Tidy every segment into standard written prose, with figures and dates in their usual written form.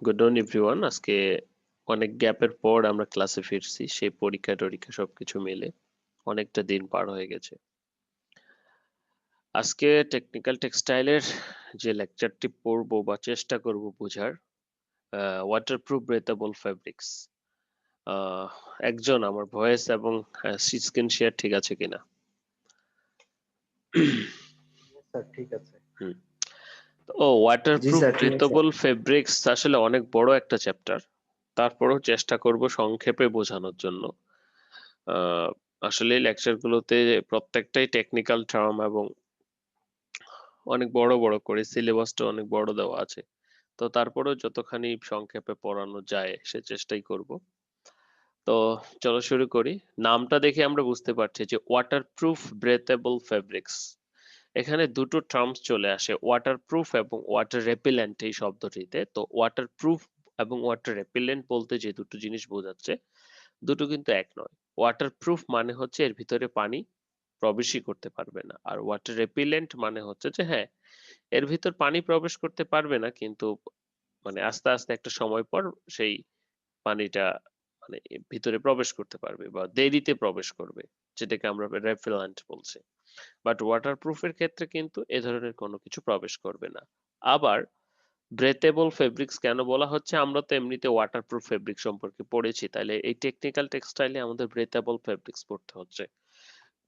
Good morning everyone. আজকে অনেক গ্যাপের পর আমরা ক্লাসে ফিরছি, সেই পরীক্ষা টরীক্ষা সবকিছু মিলে অনেকটা দিন পার হয়ে গেছে। আজকে টেকনিক্যাল টেক্সটাইলের যে লেকচারটি পড়বো বা চেষ্টা করব বোঝার, ওয়াটারপ্রুফ ব্রেথেবল ফেব্রিক্স। একজন আমার ভয়েস এবং স্ক্রিন শেয়ার ঠিক আছে কিনা? স্যার ঠিক আছে। হুম। তো জি ওয়াটারপ্রুফ স্যার, ঠিক আছে। ব্রেথেবল ফেব্রিক্স আসলে অনেক বড় একটা চ্যাপ্টার, তারপরেও চেষ্টা করব সংক্ষেপে বোঝানোর জন্য। আহ, আসলে লেকচার গুলোতে প্রত্যেকটাই টেকনিক্যাল টার্ম এবং অনেক বড় বড় করে সিলেবাসটা অনেক বড় দেওয়া আছে। তো তারপরেও যতখানি সংক্ষেপে পড়ানো যায় সে চেষ্টাই করব। তো চলো শুরু করি। নামটা দেখে আমরা বুঝতে পারছি যে ওয়াটারপ্রুফ ব্রেথেবল ফেব্রিক্স। এখানে দুটো টার্মস চলে আসে, ওয়াটারপ্রুফ এবং ওয়াটার রেপিলেন্ট এই শব্দটিতে। তো ওয়াটারপ্রুফ এবং ওয়াটার রেপিলেন্ট বলতে যে দুটো জিনিস বোঝাচ্ছে, দুটো কিন্তু এক নয়। ওয়াটারপ্রুফ মানে হচ্ছে এর ভিতরে পানি প্রবেশই করতে পারবে না, আর ওয়াটার রেপিলেন্ট মানে হচ্ছে যে হ্যাঁ, এর ভিতর পানি প্রবেশ করতে পারবে না, কিন্তু মানে আস্তে আস্তে একটা সময় পর সেই পানিটা মানে ভিতরে প্রবেশ করতে পারবে বা দেরিতে প্রবেশ করবে, যেটাকে আমরা রেপিলেন্ট বলছি। বাট ওয়াটারপ্রুফের ক্ষেত্রে কিন্তু এ ধরনের কোনো কিছু প্রবেশ করবে না। আবার ব্রেথেবল ফেব্রিক্স কেন বলা হচ্ছে? আমরা তো এমনিতে ওয়াটারপ্রুফ ফেব্রিক সম্পর্কে পড়েছি, তাহলে এই টেকনিক্যাল টেক্সটাইলে আমাদের ব্রেথেবল ফেব্রিক্স পড়তে হচ্ছে।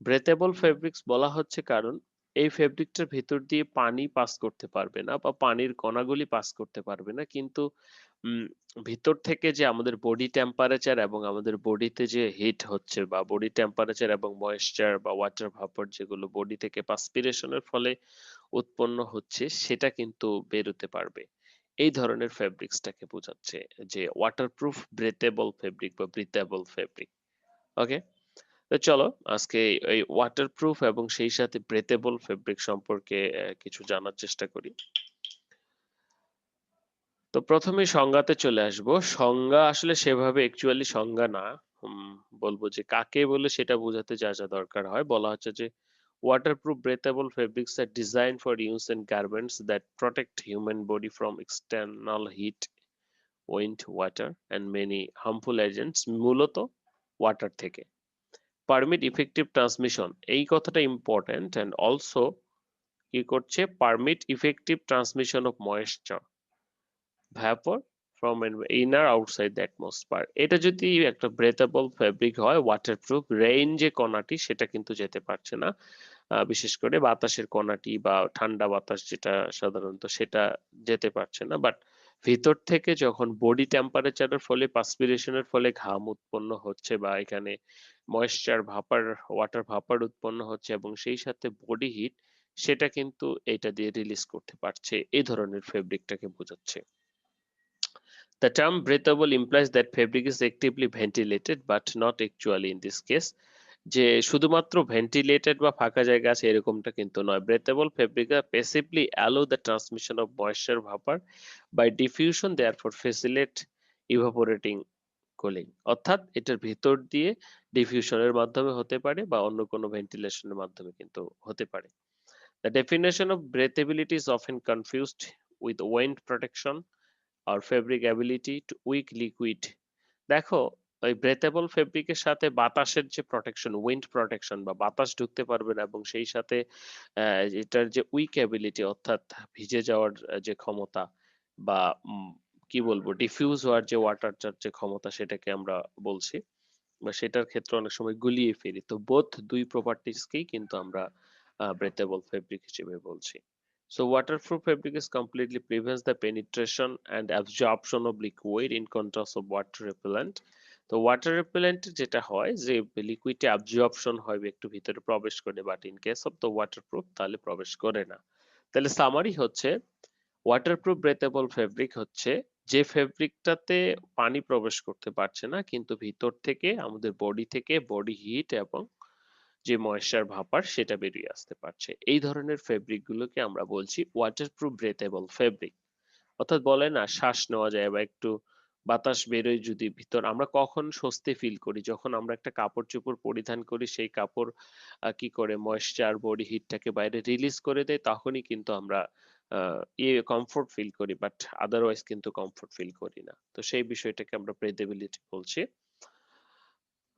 ব্রেথেবল ফেব্রিক্স বলা হচ্ছে কারণ এই ফেব্রিকটার ভিতর দিয়ে পানি পাস করতে পারবে না বা পানির কণাগুলি পাস করতে পারবে না, কিন্তু উম, ভিতর থেকে যে আমাদের বডি টেম্পারেচার এবং আমাদের বডিতে যে হিট হচ্ছে বা বডি টেম্পারেচার এবং ময়েশ্চার বা ওয়াটার ভাপর যেগুলো বডি থেকে পাসপিরেশনের ফলে উৎপন্ন হচ্ছে, সেটা কিন্তু বেরোতে পারবে। এই ধরনের ফেব্রিক্সটাকে বোঝাচ্ছে যে ওয়াটারপ্রুফ ব্রেথেবল ফেব্রিক বা ব্রিথেবল ফেব্রিক। ওকে, তো চলো আজকে এই ওয়াটারপ্রুফ এবং সেই সাথে ব্রেথেবল ফেব্রিক সম্পর্কে কিছু জানার চেষ্টা করি। তো প্রথমে সংজ্ঞাতে চলে আসব। সংজ্ঞা আসলে সেভাবে অ্যাকচুয়ালি সংজ্ঞা না, বলবো যে কাকে বলে সেটা বোঝাতে যা যা দরকার হয়। বলা হচ্ছে যে waterproof breathable fabrics are designed for use in garments that protect human body from external heat, wind, water and many harmful agents, মূলত ওয়াটার থেকে। পারমিট ইফেক্টিভ ট্রান্সমিশন, এই কথাটা ইম্পর্টেন্ট, এন্ড অলসো কি করছে, permit effective transmission of moisture vapour from inner outside the atmosphere. এটা যদি একটা ব্রেথেবল fabric হয়, ওয়াটারপ্রুফ, রেইন যে কণাটি সেটা কিন্তু যেতে পারছে না, বিশেষ করে বাতাসের কণাটি বা ঠান্ডা বাতাস যেটা সাধারণত, সেটা যেতে পারছে না। বাট ভিতর থেকে যখন বডি টেম্পারেচারের ফলে পাসপিরেশনের ফলে ঘাম উৎপন্ন হচ্ছে বা এখানে ময়েশ্চার ভাপার, ওয়াটার ভাপার উৎপন্ন হচ্ছে এবং সেই সাথে বডি হিট, সেটা কিন্তু এটা দিয়ে রিলিজ করতে পারছে, এই ধরনের ফেব্রিকটাকে বোঝাচ্ছে। The term breathable implies that fabric is actively ventilated but not actually in this case, যে শুধুমাত্র ভেন্টিলেটেড বা ফাঁকা জায়গা আছে এরকমটা কিন্তু নয়। Breathable fabric passively allow the transmission of moisture vapour by diffusion, therefore facilitate evaporating cooling. অর্থাৎ এটার ভিতর দিয়ে ডিফিউশনের মাধ্যমে হতে পারে বা অন্য কোনো ভেন্টিলেশনের মাধ্যমে কিন্তু হতে পারে। The definition of breathability is often confused with wind protection আর fabric ability to wick liquid. দেখো, ওই ব্রেথেবল ফেব্রিকের সাথে বাতাসের যে প্রোটেকশন, উইন্ড প্রোটেকশন বা বাতাস ঢুকতে পারবে না, এবং সেই সাথে এটার যে উইক অ্যাবিলিটি অর্থাৎ ভিজে যাওয়ার যে ক্ষমতা বা কি বলবো ডিফিউজ হওয়ার যে ওয়াটারটার যে ক্ষমতা, সেটাকে আমরা বলছি বা সেটার ক্ষেত্রে অনেক সময় গুলিয়ে ফেলি। তো বোথ দুই প্রপার্টিজকেই কিন্তু আমরা ব্রেথেবল ফেব্রিক হিসেবে বলছি। So waterproof fabric is completely prevents the penetration and absorption of liquid in contrast of water repellent. তো ওয়াটার রিপেলেন্ট যেটা হয় যে লিকুইডে অ্যাবজর্পশন হয়, একটু ভিতরে প্রবেশ করে, but in case of the waterproof তাহলে প্রবেশ করে না। তাহলে সামারি হচ্ছে, ওয়াটারপ্রুফ ব্রেথেবল ফেব্রিক হচ্ছে যে ফেব্রিকটাতে পানি প্রবেশ করতে পারছে না, কিন্তু ভিতর থেকে আমাদের বডি থেকে বডি হিট এবং যে ময়েশ্চার ভাপার সেটা বেরিয়ে আসতে পারছে। এই ধরনের ফেব্রিক গুলোকে আমরা বলছি ওয়াটারপ্রুফ ব্রেথেবল ফেব্রিক। অর্থাৎ বলে না, শ্বাস নেওয়া যায় বা একটু বাতাস বেরোয় যদি ভিতর, আমরা কখন স্বস্তি ফিল করি? যখন আমরা একটা কাপড় চোপড় পরিধান করি, সেই কাপড় কি করে ময়েশ্চার বডি হিটটাকে বাইরে রিলিজ করে দেয়, তখনই কিন্তু আমরা কমফোর্ট ফিল করি, বাট আদারওয়াইজ কিন্তু কমফোর্ট ফিল করি না। তো সেই বিষয়টাকে আমরা ব্রিথেবিলিটি বলছি।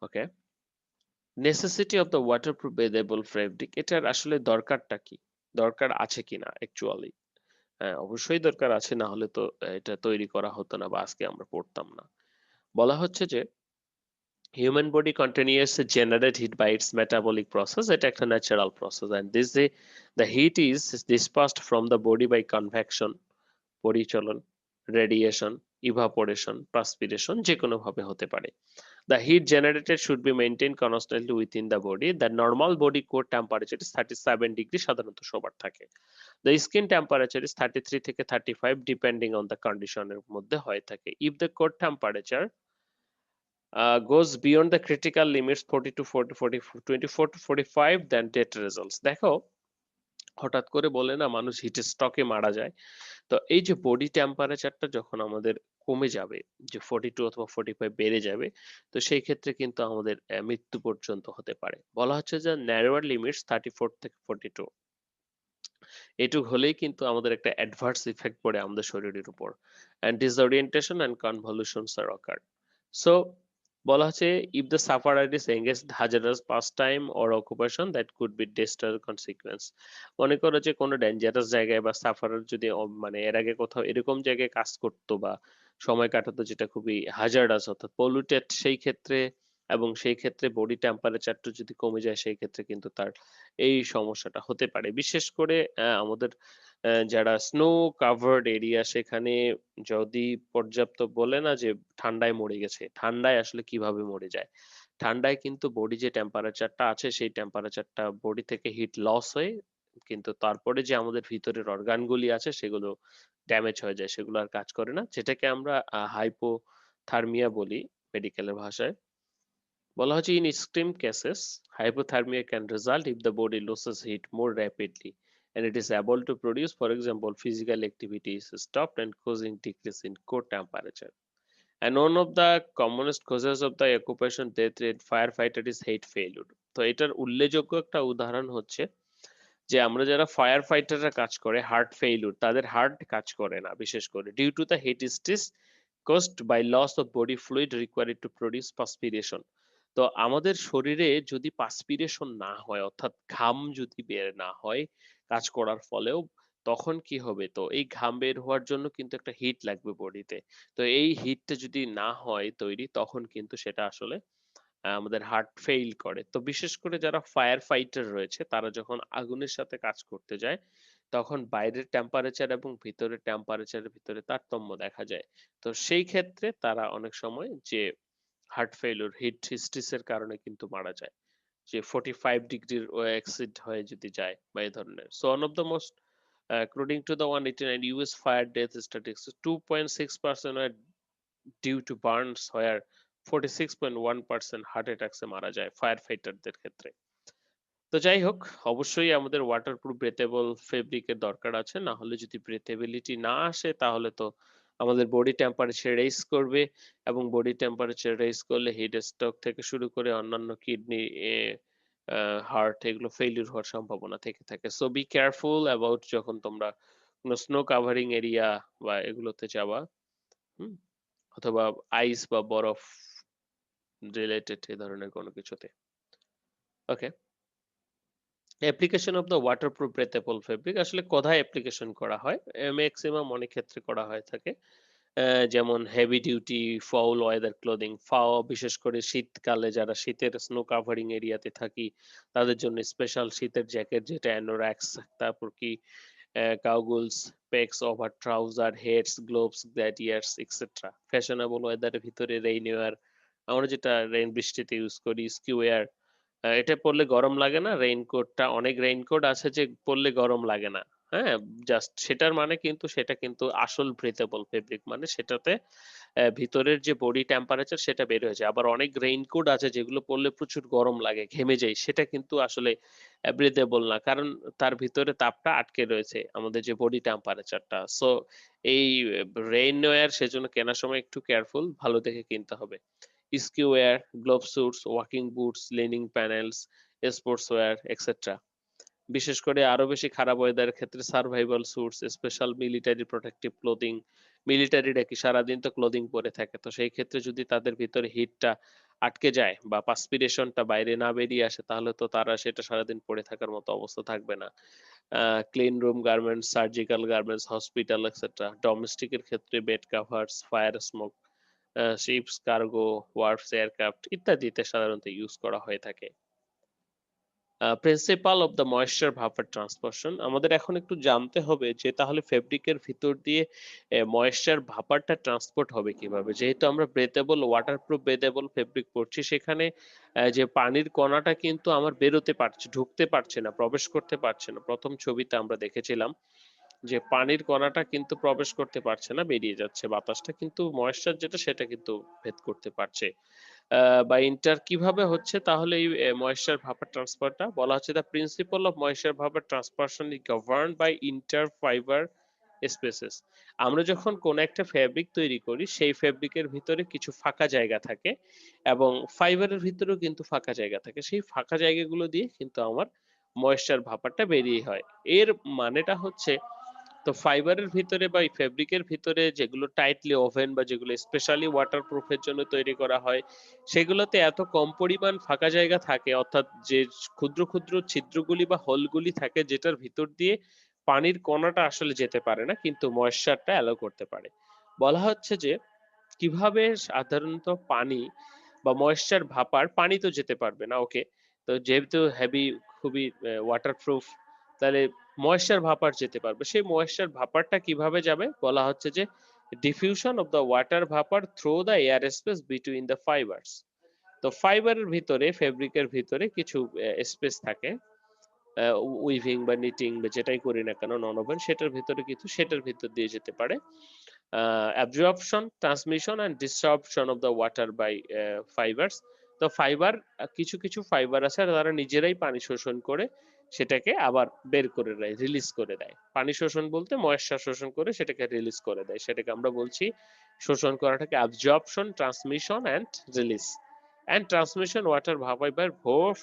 Okay. Necessity of the waterproof breathable fabric, এটার আসলে দরকারটা কি? দরকার আছে কিনা অ্যাকচুয়ালি? হ্যাঁ, অবশ্যই দরকার আছে, না হলে তো এটা তৈরি করা হতো না বা আজকে আমরা পড়তাম না। বলা হচ্ছে যে human body continuously generate heat by its metabolic process. এটা একটা natural process, and the heat is dispersed from the body by convection, পরিচলন, রেডিয়েশন, ইভাপোরেশন, পার্সপিরেশন, যে কোনো ভাবে হতে পারে। The heat generated should be maintained constantly within the body. The normal body core temperature is 37 degree, সাধারণত সবার থাকে। The skin temperature is 33 থেকে 35 depending on the condition এর মধ্যে হয়ে থাকে। If the core temperature goes beyond the critical limits 40 to 40, 24 to 45, then death results. দেখো, হঠাৎ করে বলে না মানুষ হিট স্ট্রোকে মারা যায়। তো এই যে বডি টেম্পারেচারটা যখন আমাদের কমে যাবে, যে 42 অথবা 45 বেড়ে যাবে, তো সেই ক্ষেত্রে কিন্তু আমাদের মৃত্যু পর্যন্ত হতে পারে। বলা হচ্ছে যে ন্যারোয়ার লিমিটস 34 থেকে 42, এটুক হলেই কিন্তু আমাদের একটা অ্যাডভার্স ইফেক্ট পড়ে আমাদের শরীরের উপর, and disorientation and convulsions are occurred. So বলা হচ্ছে if the sufferer is engaged hazardous pastime or occupation that could be destructive consequence. মনে করো যে কোনো ডেঞ্জারাস জায়গায় বা সাফারার যদি মানে এর আগে কোথাও এরকম জায়গায় কাজ করতো বা সময় কাটাতো যেটা খুবই হাজার্ডাস অর্থাৎ পলিউটেড, সেই ক্ষেত্রে এবং সেই ক্ষেত্রে বডি টেম্পারেচারটা যদি কমে যায় সেই ক্ষেত্রে কিন্তু তার এই সমস্যাটা হতে পারে। বিশেষ করে আমাদের যারা স্নো কাভার্ড এরিয়া, সেখানে যদি পর্যাপ্ত বলে না যে ঠান্ডায় মরে গেছে, ঠান্ডায় আসলে কিভাবে মরে যায়? ঠান্ডায় কিন্তু বডি যে টেম্পারেচারটা আছে সেই টেম্পারেচারটা বডি থেকে হিট লস হয়ে কিন্তু তারপরে যে আমাদের ভিতরের অর্গানগুলি আছে সেগুলো ড্যামেজ হয়ে যায়, সেগুলো আর কাজ করে না, যেটাকে আমরা হাইপোথার্মিয়া বলি মেডিকেলের ভাষায়। বলা হচ্ছে in extreme cases hypothermia can result if the body loses heat more rapidly and it is able to produce, for example, physical activity is stopped and causing decrease in core temperature. And one of the commonest causes of the occupation death rate firefighter is heat failure. তো এটার উল্লেখযোগ্য একটা উদাহরণ হচ্ছে যে আমরা যারা fire ফাইটাররা কাজ করে হার্ট ফেইলিউর, তাদের হার্ট কাজ করে না বিশেষ করে due to the heat stress caused by loss of body fluid required to produce perspiration. তো আমাদের শরীরে যদি পাসপিরেশন না হয় অর্থাৎ ঘাম যদি বের না হয় কাজ করার ফলেও, তখন কি হবে? তো এই ঘাম বের হওয়ার জন্য কিন্তু একটা হিট লাগবে বডিতে। তো এই হিটটা যদি না হয় তৈরি, তখন কিন্তু সেটা আসলে আমাদের হার্ট ফেইল করে। তো বিশেষ করে যারা ফায়ার ফাইটার রয়েছে তারা যখন আগুনের সাথে কাজ করতে যায়, তখন বাইরের টেম্পারেচার এবং ভিতরের টেম্পারেচারের ভিতরে তারতম্য দেখা যায়। তো সেই ক্ষেত্রে তারা অনেক সময় যে হার্ট ফেইলিউর, হিট স্ট্রেস এর কারণে কিন্তু মারা যায়। যে 45 ডিগ্রির এক্সিড হয়ে যদি যায় বা এই ধরনের। So one of the most according to the 189 US fire death statistics, 2.6% were due to burns, where 46.1% heart অ্যাটাকসে মারা যায় ফায়ার ফাইটারদের ক্ষেত্রে। তো যাই হোক, অবশ্যই আমাদের ওয়াটারপ্রুফ ব্রেথেবল ফেব্রিকের দরকার আছে, না হলে যদি ব্রেথেবিলিটি না আসে তাহলে তো আমাদের বডি টেম্পারেচার রেইজ করবে, এবং বডি টেম্পারেচার রেইজ করলে হিট স্ট্রোক থেকে শুরু করে অন্যান্য কিডনি, হার্ট, এগুলো ফেইলিউর হওয়ার সম্ভাবনা থেকে থাকে। সো বি কেয়ারফুল অ্যাবাউট যখন তোমরা কোনো স্নো কাভারিং এরিয়া বা এগুলোতে যাবা, হুম, অথবা আইস বা বরফ রিলেটেড এ ধরনের কোনো কিছুতে। Okay. Application of the waterproof breathable fabric আসলে কোথায় অ্যাপ্লিকেশন করা হয়? ম্যাক্সিমাম অনেক ক্ষেত্রে করা হয়ে থাকে। যেমন heavy duty foul weather clothing, বিশেষ করে শীতকালে যারা শীতের স্নো কাভারিং এরিয়াতে থাকি তাদের জন্য স্পেশাল শীতের জ্যাকেট, যেটা অ্যানোরাক্স, তারপর কি goggles, packs, over trouser, heads, gloves, গ্ল্যাডিয়ার্স এক্সেট্রা। ফ্যাশনেবল ওয়েদারের ভিতরে রেইনওয়্যার, আমরা যেটা রেইন বৃষ্টিতে ইউজ করি, স্কিওয়ার, এটা পড়লে গরম লাগে না। রেইনকোটটা, অনেক রেইনকোট আছে যে পড়লে গরম লাগে না। হ্যাঁ? জাস্ট সেটার মানে কিন্তু সেটা কিন্তু আসল ব্রিথেবল ফেব্রিক, মানে সেটাতে ভিতরের যে বডি টেম্পারেচার সেটা বের হয়ে যায়। আবার অনেক রেইনকোট আছে যেগুলো পড়লে প্রচুর গরম লাগে, ঘেমে যাই। সেটা কিন্তু আসলে ব্রিথেবল না। কারণ তার ভিতরে তাপটা আটকে রয়েছে আমাদের যে বডি টেম্পারেচারটা। সো এই রেইনওয়্যার সেজন্য কেনার সময় একটু কেয়ারফুল, ভালো দেখে কিনতে হবে। ski wear, glove suits, walking boots, leaning panels, sports wear, etc. বিশেষ করে আরো বেশি খারাপ ওয়েদারের ক্ষেত্রে survival suits, special military protective clothing. মিলিটারিরা কি সারাদিন তো ক্লোদিং পরে থাকে। তো সেই ক্ষেত্রে যদি তাদের ভিতরে হিটটা আটকে যায় বা পার্সপিরেশনটা বাইরে না বেরিয়ে আসে তাহলে তো তারা সেটা সারাদিন পড়ে থাকার মতো অবস্থা থাকবে না। Clean room garments, surgical garments, hospital etcetera. Domestic এর ক্ষেত্রে bed covers, fire smoke, ships, cargo, wharfs, aircraft ইত্যাদিতে সাধারণত ইউজ করা হয়ে থাকে। Principle of the moisture vapour transpiration আমাদের এখন একটু জানতে হবে যে তাহলে ফেব্রিকের ভিতর দিয়ে ময়েশ্চার ভাপারটা ট্রান্সপোর্ট হবে কিভাবে, যেহেতু আমরা ব্রেথেবল ওয়াটারপ্রুফ ব্রেথেবল ফেব্রিক পরছি সেখানে যে পানির কণাটা কিন্তু আমার বেরোতে পারছে, ঢুকতে পারছে না, প্রবেশ করতে পারছে না। প্রথম ছবিতে আমরা দেখেছিলাম যে পানির কণাটা কিন্তু প্রবেশ করতে পারছে না, বেরিয়ে যাচ্ছে বাতাসটা, কিন্তু ময়েশ্চার যেটা সেটা কিন্তু ভেদ করতে পারছে। বা ইন্টার কিভাবে হচ্ছে তাহলে এই ময়েশ্চার ভাপার ট্রান্সফারটা বলা হচ্ছে the principle of moisture vapour transpiration is governed by inter fibre spaces. আমরা যখন কোন একটা ফেব্রিক তৈরি করি সেই ফেব্রিকের ভিতরে কিছু ফাঁকা জায়গা থাকে এবং ফাইবারের ভিতরেও কিন্তু ফাঁকা জায়গা থাকে, সেই ফাঁকা জায়গাগুলো দিয়ে কিন্তু আমার ময়েশ্চার ভাপারটা বেরিয়ে হয়। এর মানেটা হচ্ছে তো ফাইবারের ভিতরে বা এই ফেব্রিকের ভিতরে যেগুলো টাইটলি ওভেন বা যেগুলো স্পেশালি ওয়াটারপ্রুফের জন্য তৈরি করা হয় সেগুলোতে এত কম পরিমাণ ফাঁকা জায়গা থাকে, অর্থাৎ যে ক্ষুদ্র ক্ষুদ্র ছিদ্রগুলি বা হোলগুলি থাকে যেটার ভিতর দিয়ে পানির কণাটা আসলে যেতে পারে না কিন্তু ময়েশ্চারটা অ্যালাউ করতে পারে। বলা হচ্ছে যে কিভাবে সাধারণত পানি বা ময়েশ্চার ভাপার, পানি তো যেতে পারবে না, ওকে, তো যেহেতু হেভি খুবই ওয়াটারপ্রুফ, তাহলে ময়েশ্চার ভাপার যেতে পারবে। সেই ময়েশ্চার ভাপারটা কিভাবে যাবে বলা হচ্ছে যে diffusion of the water vapour through the air space between the fibres. তো ফাইবারের ভিতরে ফেব্রিকের ভিতরে কিছু স্পেস থাকে, উইভিং বা নিটিং বা যেটাই করি না কেন নন ওভেন সেটার ভিতরে কিছু, সেটার ভিতর দিয়ে যেতে পারে absorption, transmission and desorption of the water by fibres. তো ফাইবার, কিছু কিছু ফাইবার আছে তারা নিজেরাই পানি শোষণ করে সেটাকে আবার বের করে দেয়, রিলিজ করে দেয়। পানি শোষণ বলতে ময়েশ্চার শোষণ করে সেটাকে রিলিজ করে দেয়, সেটাকে আমরা বলছি শোষণ করাটাকে absorption, transmission and release. And transmission water vapour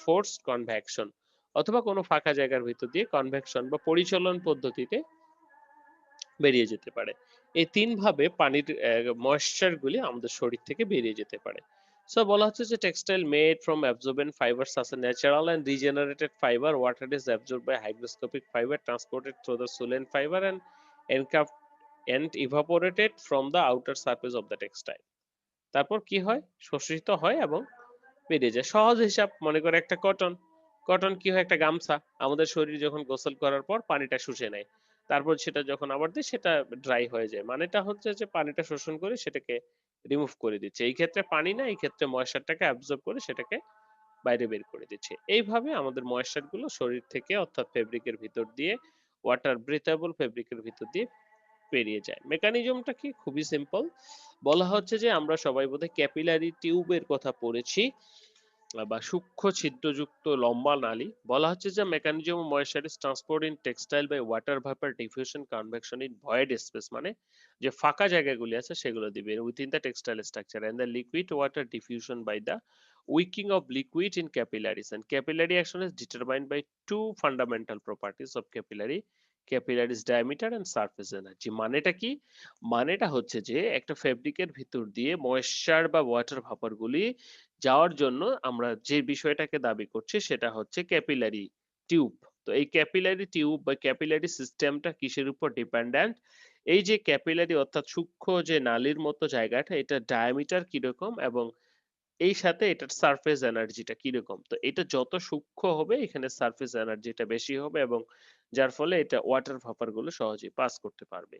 forced convection, অথবা কোনো ফাঁকা জায়গার ভিতর দিয়ে কনভেকশন বা পরিচলন পদ্ধতিতে বেরিয়ে যেতে পারে। এই ৩ ভাবে পানির ময়েশ্চার গুলি আমাদের শরীর থেকে বেরিয়ে যেতে পারে। সো বলা হচ্ছে যে textile made from absorbent fibres such a natural and regenerated fibre, water is absorbed by hygroscopic fiber transported through the Sulen fiber and encap- and evaporated from the outer surface of the textile. তারপর কি হয়? শোষিত হয় এবং বেরিয়ে যায়। সহজ হিসাব মনে করে একটা কটন। কটন কি হয়? একটা গামছা। আমাদের শরীর যখন গোসল করার পর পানিটা শুষে নেয়। তারপর সেটা যখন আবার দেয় সেটা ড্রাই হয়ে যায়। মানেটা হচ্ছে যে পানিটা শোষণ করে সেটাকে রিমুভ করে দিচ্ছে। এই ক্ষেত্রে পানি না, এই ক্ষেত্রে ময়েশ্চারটাকে অ্যাবজর্ব করে সেটাকে বাইরে বের করে দিচ্ছে। এইভাবে আমাদের ময়েশ্চার গুলো শরীর থেকে অর্থাৎ ফেব্রিকের ভিতর দিয়ে ওয়াটার ব্রিথেবল ফেব্রিকের ভিতর দিয়ে বেরিয়ে যায়। মেকানিজমটা কি? খুবই সিম্পল। বলা হচ্ছে যে আমরা সবাই বোধহয় ক্যাপিলারি টিউবের কথা পড়েছি বা সূক্ষ্ম ছিদ্রযুক্ত লম্বা নালী। বলা হচ্ছে যে mechanism of moisture is transport in textile by water vapour diffusion convection in void space, মানে যে ফাঁকা জায়গাগুলি আছে সেগুলো দিবে within the textile structure and the liquid water diffusion by the wicking of liquid in capillaries, and capillary action is determined by two fundamental properties of capillaries diameter and surface energy। মানেটা কি? মানেটা হচ্ছে যে একটা ফেব্রিকের ভিতর দিয়ে moisture বা ওয়াটার ভাপার গুলি যাওয়ার জন্য আমরা যে বিষয়টাকে দাবি করছি সেটা হচ্ছে ক্যাপিলারি টিউব। তো এই ক্যাপিলারি টিউব বা ক্যাপিলারি সিস্টেমটা কিসের উপর ডিপেন্ডেন্ট? এই যে ক্যাপিলারি অর্থাৎ সূক্ষ্ম যে নালীর মতো জায়গাটা, এটা ডায়ামিটার কিরকম এবং এই সাথে এটার সারফেস এনার্জিটা কিরকম। তো এটা যত সূক্ষ্ম হবে এখানে সারফেস এনার্জিটা বেশি হবে এবং যার ফলে এটা ওয়াটার ভাপার গুলো সহজেই পাস করতে পারবে।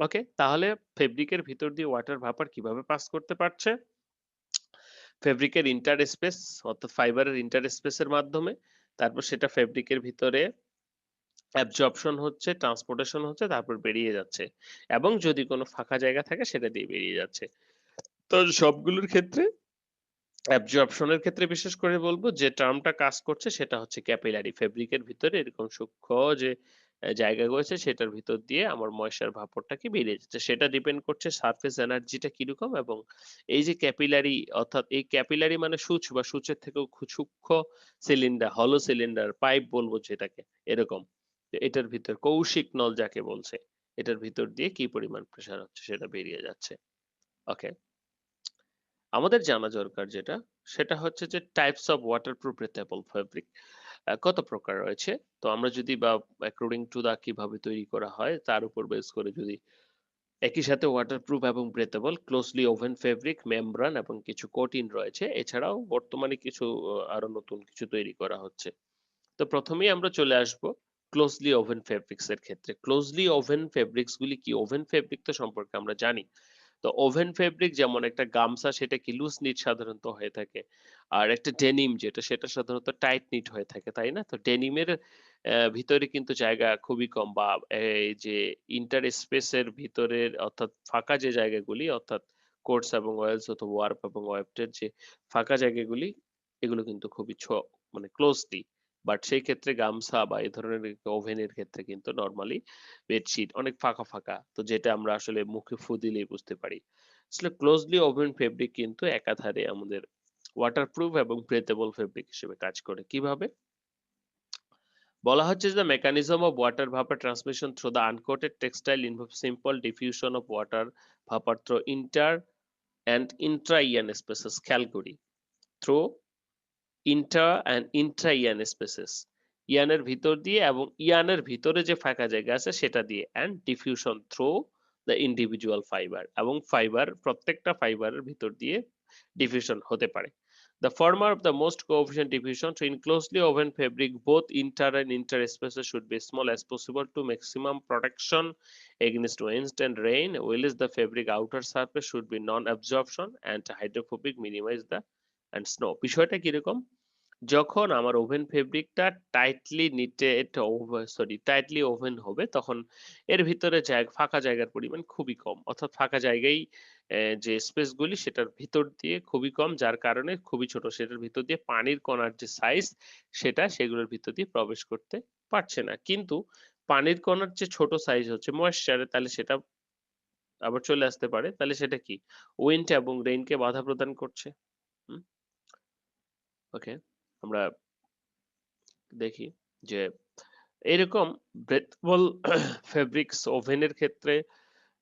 ওকে, তাহলে ফেব্রিকের ভিতর দিয়ে ওয়াটার ভাপার কিভাবে পাস করতে পারছে? ফেব্রিকের ইন্টারস্পেস অর্থাৎ ফাইবারের ইন্টারস্পেসের মাধ্যমে। তারপর সেটা ফেব্রিকের ভিতরে অ্যাবজর্পশন হচ্ছে, ট্রান্সপোর্টেশন হচ্ছে, তারপর বেরিয়ে যাচ্ছে এবং যদি কোনো ফাঁকা জায়গা থাকে সেটা দিয়ে বেরিয়ে যাচ্ছে। তো সবগুলোর ক্ষেত্রে অ্যাবজর্পশনের ক্ষেত্রে বিশেষ করে বলব যে টার্মটা কাজ করছে সেটা হচ্ছে ক্যাপিলারি। ফেব্রিকের ভিতরে এরকম সূক্ষ্ম যে জায়গা রয়েছে সেটার ভিতর দিয়ে আমার ময়েশ্চার ভাপরটা কি বেরিয়ে যাচ্ছে। সেটা ডিপেন্ড করছে সারফেস এনার্জিটা কিরকম এবং এই যে ক্যাপিলারি অর্থাৎ এই ক্যাপিলারি মানে সূঁচ বা সূঁচের থেকেও সূক্ষ্ম সিলিন্ডার, হলো সিলিন্ডার পাইপ বলবো যেটাকে এরকম। যে এটার ভিতর কৌশিক নল যাকে বলছে, এটার ভিতর দিয়ে কি পরিমাণ প্রেসার হচ্ছে সেটা বেরিয়ে যাচ্ছে। ওকে। আমাদের জানা দরকার যেটা, সেটা হচ্ছে যে types of waterproof breathable fabric কত প্রকার রয়েছে। তো আমরা যদি বা অ্যাকর্ডিং টু দা কিভাবে তৈরি করা হয় তার উপর বেস করে যদি একই সাথে ওয়াটারপ্রুফ এবং ব্রেথেবল, ক্লোজলি ওভেন ফেব্রিক, মেমব্রান এবং কিছু কোটিন রয়েছে। এছাড়াও বর্তমানে কিছু আরো নতুন কিছু তৈরি করা হচ্ছে। তো প্রথমেই আমরা চলে আসব ক্লোজলি ওভেন ফেব্রিক্স এর ক্ষেত্রে। ক্লোজলি ওভেন ফেব্রিক্স গুলি কি? ওভেন ফেব্রিক তো সম্পর্কে আমরা জানি। তো ওভেন ফেব্রিক যেমন একটা গামছা সেটা কি লুজ নিট সাধারণত হয়ে থাকে। আর একটা ডেনিম যেটা সেটা সাধারণত টাইট নিট হয়ে থাকে, তাই না? তো ডেনিমের ভিতরে কিন্তু জায়গা খুবই কম বা এই যে ইন্টার স্পেস এর ভিতরের অর্থাৎ ফাঁকা যে জায়গাগুলি অর্থাৎ কোটস এবং ওয়েলস অথবা ওয়ার্প এবং ওয়েফটের যে ফাঁকা জায়গাগুলি এগুলো কিন্তু খুবই মানে ক্লোজলি। বাট সেই ক্ষেত্রে গামছা বা এই ধরনের ওভেনের ক্ষেত্রে কিন্তু নরমালি বেডশিট অনেক ফাঁকা ফাঁকা, তো যেটা আমরা আসলে মুখে ফু দিলেই বুঝতে পারি। আসলে ক্লোজলি ওভেন ফেব্রিক কিন্তু একাধারে আমাদের ওয়াটারপ্রুফ এবং ব্রেথেবল ফেব্রিক হিসেবে কাজ করে। কিভাবে? বলা হচ্ছে যে mechanism of water vapour transmission through the uncoated textile involve simple diffusion of water vapour through inter and intra yarn spaces. খেয়াল করি, through inter and intra yarn spaces, ইয়ানের ভিতর দিয়ে এবং ইয়ানের ভিতরে যে ফাঁকা জায়গা আছে সেটা দিয়ে, and diffusion through the individual fibre, এবং ফাইবার প্রত্যেকটা ফাইবারের ভিতর দিয়ে ডিফিউশন হতে পারে। The former of the most coefficient diffusion to in closely woven fabric, both inter and interspaces should be small as possible to maximum protection against wind and rain, whilst the fabric outer surface should be non-absorption and hydrophobic, minimize the and snow. বিষয়টা কিরকম? যখন আমার woven ফেব্রিকটা tightly knitted tightly woven হবে তখন এর ভিতরে ফাঁকা জায়গার পরিমাণ খুবই কম, অর্থাৎ ফাঁকা জায়গায় যে স্পেস গুলি সেটার ভিতর দিয়ে খুবই কম, যার কারণে খুবই ছোট, সেটার ভিতর দিয়ে পানির কণার যে সাইজ সেটা সেগুলোর ভিতর দিয়ে প্রবেশ করতে পারছে না। কিন্তু পানির কণার যে ছোট সাইজ হচ্ছে ময়েশ্চারে, তাহলে সেটা আবার চলে আসতে পারে, তাহলে সেটা কি উইন্ড এবং রেইনকে বাধা প্রদান করছে। ওকে, আমরা দেখি যে এরকম ব্রেথবল ফেব্রিক্স ওভেনের ক্ষেত্রে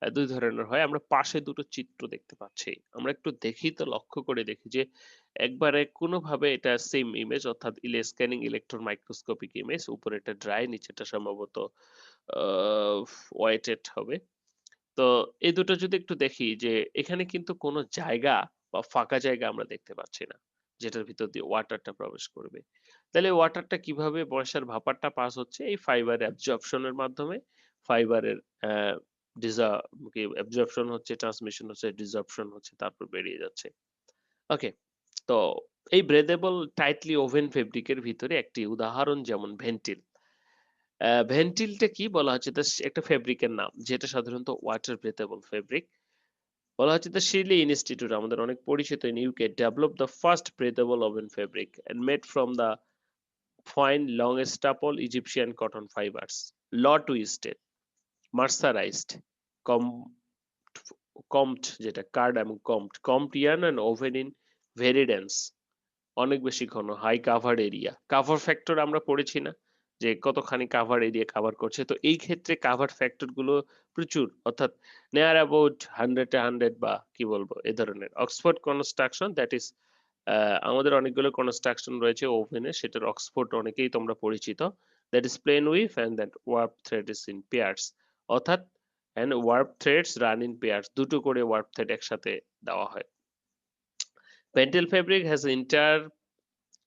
দুই ধরনের হয়। আমরা পাশে দুটো চিত্র দেখতে পাচ্ছি। আমরা একটু দেখি তো, লক্ষ্য করে দেখি যে একবারে কোনোভাবে এটা সেম ইমেজ অর্থাৎ স্ক্যানিং ইলেকট্রন মাইক্রোস্কোপিক ইমেজ, উপরে এটা ড্রাই, নিচেটা সম্ভবত ওয়েটেড হবে। তো এই দুটো যদি একটু দেখি যে এখানে কিন্তু কোনো জায়গা বা ফাঁকা জায়গা আমরা দেখতে পাচ্ছি না যেটার ভিতর দিয়ে ওয়াটারটা প্রবেশ করবে। তাহলে ওয়াটারটা কিভাবে বর্ষার ভাপারটা পাস হচ্ছে? এই ফাইবার অ্যাবজর্পশনের মাধ্যমে। ফাইবারের ডিজা কি অ্যাবজর্পশন হচ্ছে, ট্রান্সমিশন হচ্ছে, ডিসঅর্পশন হচ্ছে, তারপর বেরিয়ে যাচ্ছে। ওকে। তো এই ব্রেদেবল টাইটলি ওভেন ফেব্রিকের ভিতরে একটি উদাহরণ যেমন ভেন্টিল। ভেন্টিলটা কি বলা হচ্ছে? একটা ফেব্রিকের নাম যেটা সাধারণত ওয়াটার ব্রেথেবল ফেব্রিক। বলা হচ্ছে দ্য শিরলি ইনস্টিটিউট আমাদের অনেক পরিচিত in UK develop the first breathable woven fabric and made from the fine long staple Egyptian cotton fibers, law twisted, mercerized, com- combed যেটা কার্ড এবং combed yarn and woven in very dense, অনেক বেশি ঘন, high covered area. Cover factor আমরা পড়েছি না যে কতখানি কাভার এরিয়া কাভার করছে? তো এই ক্ষেত্রে কাভার ফ্যাক্টর গুলো প্রচুর, অর্থাৎ নেয়ার অ্যাবাউট 100 বা কি বলবো এ ধরনের। অক্সফোর্ড কনস্ট্রাকশন দ্যাট ইজ, আমাদের অনেকগুলো কনস্ট্রাকশন রয়েছে ওভেনে, সেটার অক্সফোর্ড অনেকেই তোমরা পরিচিত। That is plain weft and that warp thread is in pairs, অর্থাৎ end warp threads run in pairs, দুটো করে ওয়ার্প থ্রেড একসাথে দেওয়া হয়। পেন্টেল fabric has inter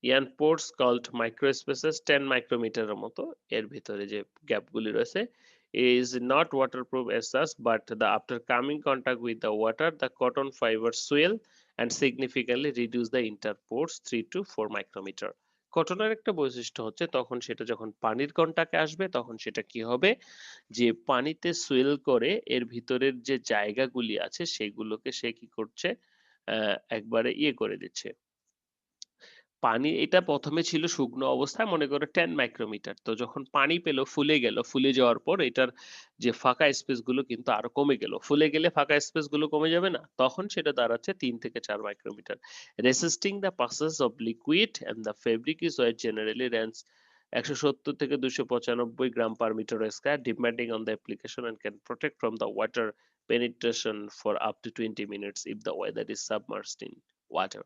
yarn pores called microspaces 10 মাইক্রোমিটারের মতো, এর ভিতরে যে গ্যাপগুলি রয়েছে is not waterproof as such, but the after coming contact with the water the cotton fibers swell and significantly reduce the interports 3 to 4 micrometer. কটনের একটা বৈশিষ্ট্য হচ্ছে তখন সেটা যখন পানির কন্টাক্টে আসবে তখন সেটা কি হবে, যে পানিতে সুয়েল করে এর ভিতরের যে জায়গাগুলি আছে সেগুলোকে সে কি করছে, একবারে ইয়ে করে দিচ্ছে, পানি এটা ১ম এ ছিল শুকনো অবস্থায় মনে করো 10 মাইক্রোমিটার। তো যখন পানি পেল ফুলে গেল। ফুলে যাওয়ার পর এটার যে ফাঁকা স্পেস গুলো কিন্তু আরো কমে গেল। ফুলে গেলে ফাঁকা স্পেস গুলো কমে যাবে না? তখন সেটা দাঁড়াচ্ছে ৩ থেকে ৪ micrometer. Resisting the passage of liquid and the fabric is where generally runs ১৭০ থেকে ২৯৫ গ্রাম per meter square depending on the application and can protect from the water penetration for up to 20 minutes if the weather is submerged in water.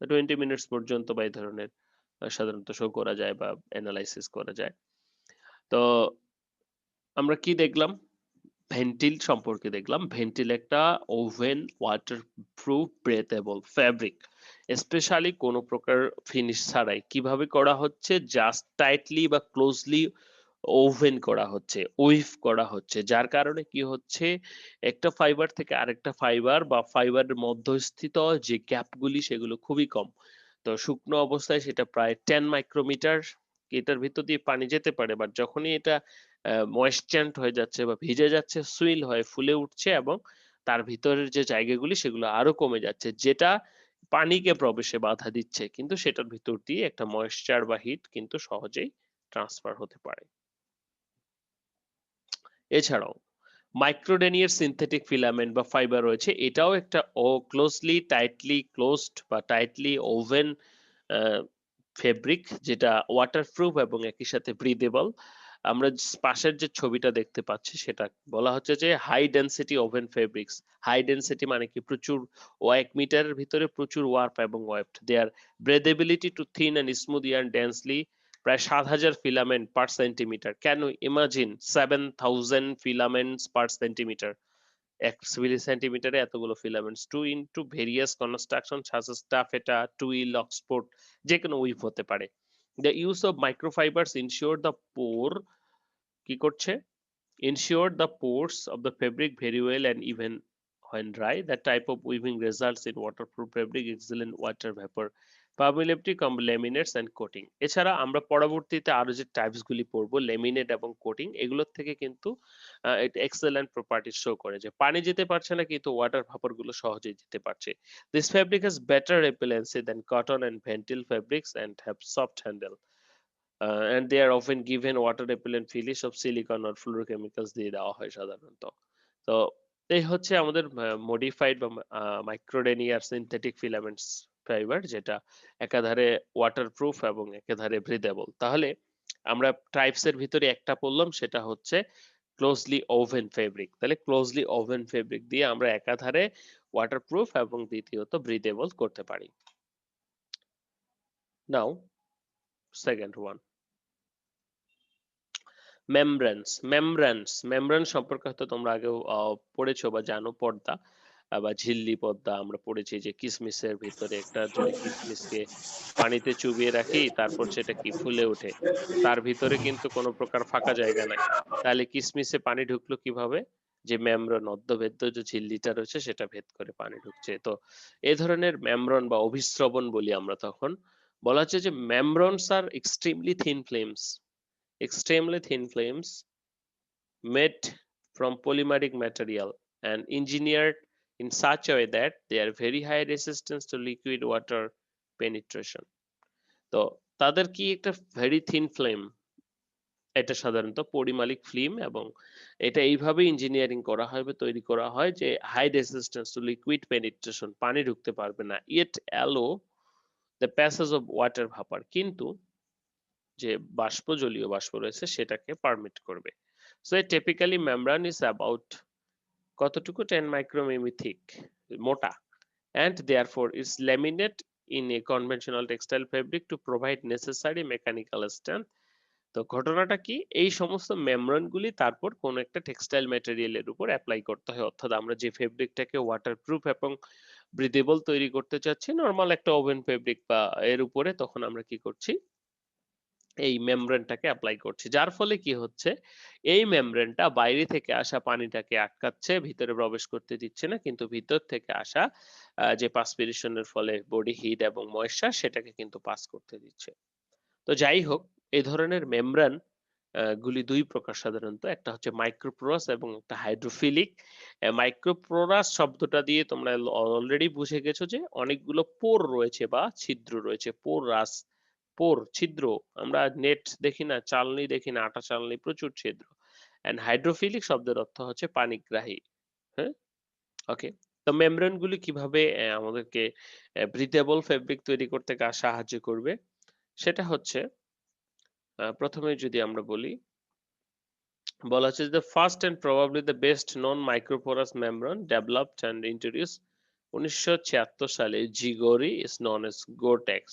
তো 20 minutes পর্যন্ত বা এই ধরনের সাধারণত show করা যায় বা এনালাইসিস করা যায়। তো আমরা কি দেখলাম? ভেন্টিল সম্পর্কে দেখলাম। ভেন্টিল একটা woven water proof breathable fabric. Specially কোন প্রকার ফিনিশ ছাড়াই কিভাবে করা হচ্ছে? জাস্ট টাইটলি বা ক্লোজলি ওভেন করা হচ্ছে, উইভ করা হচ্ছে। যার কারণে কি হচ্ছে? একটা ফাইবার থেকে আরেকটা ফাইবার বা ফাইবারের মধ্যস্থিত যে গ্যাপ গুলি সেগুলো খুবই কম। তো শুকনো অবস্থায় সেটা প্রায় 10 মাইক্রোমিটার। এটার ভিতর দিয়ে পানি যেতে পারে। বাট যখনই এটা ময়েশ্চান্ট হয়ে যাচ্ছে বা ভিজে যাচ্ছে, সুইল হয়ে ফুলে উঠছে এবং তার ভিতরের যে জায়গাগুলি সেগুলো আরো কমে যাচ্ছে। যেটা পানিকে প্রবেশে বাধা দিচ্ছে। কিন্তু সেটার ভিতর দিয়ে একটা ময়েশ্চার বা হিট কিন্তু সহজেই ট্রান্সফার হতে পারে। এছাড়াও মাইক্রোডেনিয়ার সিনথেটিক ফিলামেন্ট বা ফাইবার রয়েছে। এটাও একটা ক্লোজলি টাইটলি ক্লোজড বা টাইটলি ওভেন ফেব্রিক যেটা ওয়াটারপ্রুফ এবং একই সাথে ব্রিদেবল। আমরা পাশের যে ছবিটা দেখতে পাচ্ছি সেটা বলা হচ্ছে যে high density woven fabrics. High density মানে কি প্রচুর ১ মিটারের ভিতরে প্রচুর ওয়ার্প এবং weft. Their breathability to thin and smooth yarn densely প্রায় ৭,০০০ filament per centimetre. Can you imagine 7,000 filaments per centimetre? ১ সেন্টিমিটারে এতগুলো filaments. 2 into various construction such as taffeta, twill, oxboard যেকোনো উইভ হতে পারে। The use of microfibers ensure the pore কি করছে? Ensure the pores of the fabric very well and even when dry. That type of weaving results in waterproof fabric, excellent water vapor permeability, laminates and coating. এছাড়া আমরা পরবর্তীতে আরো যে types গুলি পড়বো laminate এবং কোটিং এগুলোর থেকে কিন্তু এটা এক্সেলেন্ট প্রপার্টিজ শো করে যে পানি যেতে পারছে না কিন্তু ওয়াটার ভাপর গুলো সহজেই যেতে পারছে। This fabric has better repellency than cotton and ventil fabrics and have soft handle. And they are often given water repellent finish of silicone or fluorochemicals দিয়ে দেওয়া হয় সাধারণত। তো এই হচ্ছে আমাদের মডিফাইড বা মাইক্রোডেনিয়ার সিনথেটিক ফিলামেন্টস ফাইবার যেটা একাধারে ওয়াটারপ্রুফ এবং একাধারে ব্রিদেবল। তাহলে আমরা টাইপস এর ভিতরে একটা পড়লাম সেটা হচ্ছে ক্লোজলি ওভেন ফেব্রিক। তাহলে ক্লোজলি ওভেন ফেব্রিক দিয়ে আমরা একাধারে ওয়াটারপ্রুফ এবং দ্বিতীয়ত ব্রিদেবল করতে পারি। নাও সেকেন্ড ওয়ান মেমব্রেন সম্পর্কে হয়তো তোমরা আগেও পড়েছো বা জানো পর্দা বা ঝিল্লি পর্দা আমরা পড়েছি যে কিসমিসের ভিতরে একটা যদি কিসমিসকে পানিতে চুবিয়ে রাখি তারপর সেটা কি ফুলে ওঠে তার ভিতরে কিন্তু কোনো প্রকার ফাঁকা জায়গা নাই তাহলে কিসমিসে পানি ঢুকলো কিভাবে যে মেমব্রেন অর্ধভেদ্য যে ঝিল্লিটা রয়েছে সেটা ভেদ করে পানি ঢুকছে তো এই ধরনের মেমব্রেন বা অভিস্রবণ বলি আমরা তখন বলা হচ্ছে যে মেমব্রেনস আর extremely thin films made from polymeric material and engineered in such a way that they are very high resistance to liquid water penetration. তো তাদের কি একটা ভেরি থিন ফ্লেম এটা সাধারণত পরিমালিক ফিল্ম এবং এটা এইভাবে ইঞ্জিনিয়ারিং করা হয় বা তৈরি করা হয় যে high resistance to liquid penetration পানি ঢুকতে পারবে না it allow the passage of water vapour কিন্তু যে বাষ্প জলীয় বাষ্প রয়েছে সেটাকে পারমিট করবে so a typically membrane is about কতটুকু 10 মাইক্রোমিমি থিক মোটা and therefore is laminate in a conventional textile fabric to provide necessary mechanical strength তো ঘটনাটা কি এই সমস্ত মেমব্রেন গুলি তারপর কোন একটা টেক্সটাইল ম্যাটেরিয়ালের উপর অ্যাপ্লাই করতে হয় অর্থাৎ আমরা যে ফেব্রিকটাকে ওয়াটারপ্রুফ এবং ব্রিদেবল তৈরি করতে চাচ্ছি নরমাল একটা ওভেন ফেব্রিক বা এর উপরে তখন আমরা কি করছি এই মেমব্রেনটাকে অ্যাপ্লাই করছি যার ফলে কি হচ্ছে এই মেমব্রেনটা বাইরে থেকে আসা পানিটাকে আটকাচ্ছে ভিতরে প্রবেশ করতে দিচ্ছে না কিন্তু ভিতর থেকে আসা যে পাসপিরেশনের ফলে বডি হিট এবং ময়েশ্চার সেটাকে কিন্তু পাস করতে দিচ্ছে তো যাই হোক এই ধরনের মেমব্রেন গুলি ২ প্রকার সাধারণত। একটা হচ্ছে মাইক্রোপোরাস এবং একটা হাইড্রোফিলিক। মাইক্রোপোরাস শব্দটা দিয়ে তোমরা অলরেডি বুঝে গেছো যে অনেকগুলো পোর রয়েছে বা ছিদ্র রয়েছে। পোরাস, পোর, ছিদ্র। আমরা নেট দেখি না, চালনি দেখি না, আটা চালনি প্রচুর ছিদ্র। অ্যান্ড হাইড্রোফিলিক শব্দের অর্থ হচ্ছে পানিগ্রাহী। হ্যাঁ? ওকে। তো মেমব্রেন গুলি কিভাবে আমাদেরকে ব্রিথেবল ফেব্রিক তৈরি করতে সাহায্য করবে? সেটা হচ্ছে ১ম এ যদি আমরা বলি, বলা হচ্ছে যে first and probably the best non microporous membrane developed and introduced ১৯৭৬ সালে জিগোরি is known as Gore-Tex,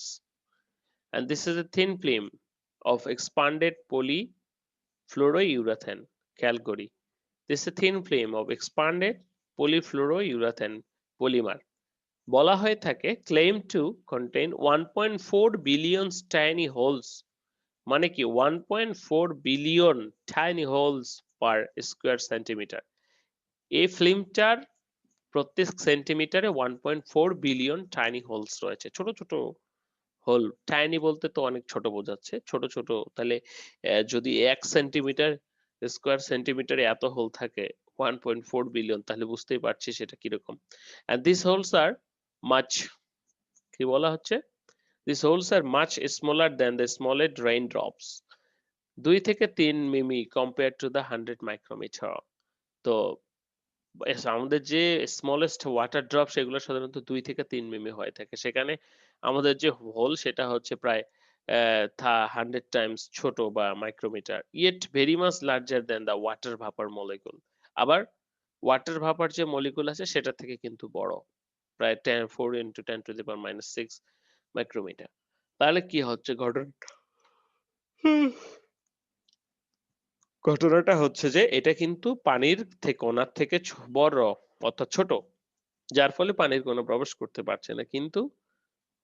and this is a thin film of expanded polyfluorourethane. খেয়াল করি, this is a thin film of expanded polyfluorourethane polymer বলা হয়ে থাকে claim to contain 1.4 billion tiny holes, মানে কি 1.4 billion tiny holes per square centimetre. এই ফিল্মটার প্রত্যেক সেন্টিমিটারে 1.4 বিলিয়ন টাইনি হোলস রয়েছে, ছোট ছোট হোল। টাইনি বলতে তো অনেক ছোট বোঝাচ্ছে, ছোট ছোট। তাহলে যদি 1 সেন্টিমিটার স্কোয়ার সেন্টিমিটারে এত হোল থাকে 1.4 বিলিয়ন, তাহলে বুঝতেই পারছি সেটা কিরকম। And this holes are much, কি বলা হচ্ছে, this holes are much smaller than the smallest rain drops, ২ থেকে ৩ মিমি কম্পেয়ার টু দ্য 100 মাইক্রোমিটার। তো আমাদের যে স্মলেস্ট ওয়াটার ড্রপ সেগুলো সাধারণত ২ থেকে ৩ মিমি হয়ে থাকে। সেখানে আমাদের যে হোল সেটা হচ্ছে প্রায় 100 টাইমস ছোট বা micrometer. Yet very much larger than the water vapor molecule. আবার ওয়াটার ভাপার যে মলিকুল আছে সেটা থেকে কিন্তু বড়। প্রায় 4 into 10 to the power minus 6 micrometre. তাহলে কি হচ্ছে ঘটনাটা হচ্ছে যে এটা কিন্তু পানির কণার থেকে বড়, অর্থাৎ ছোট। যার ফলে পানির কণা প্রবেশ করতে পারছে না, কিন্তু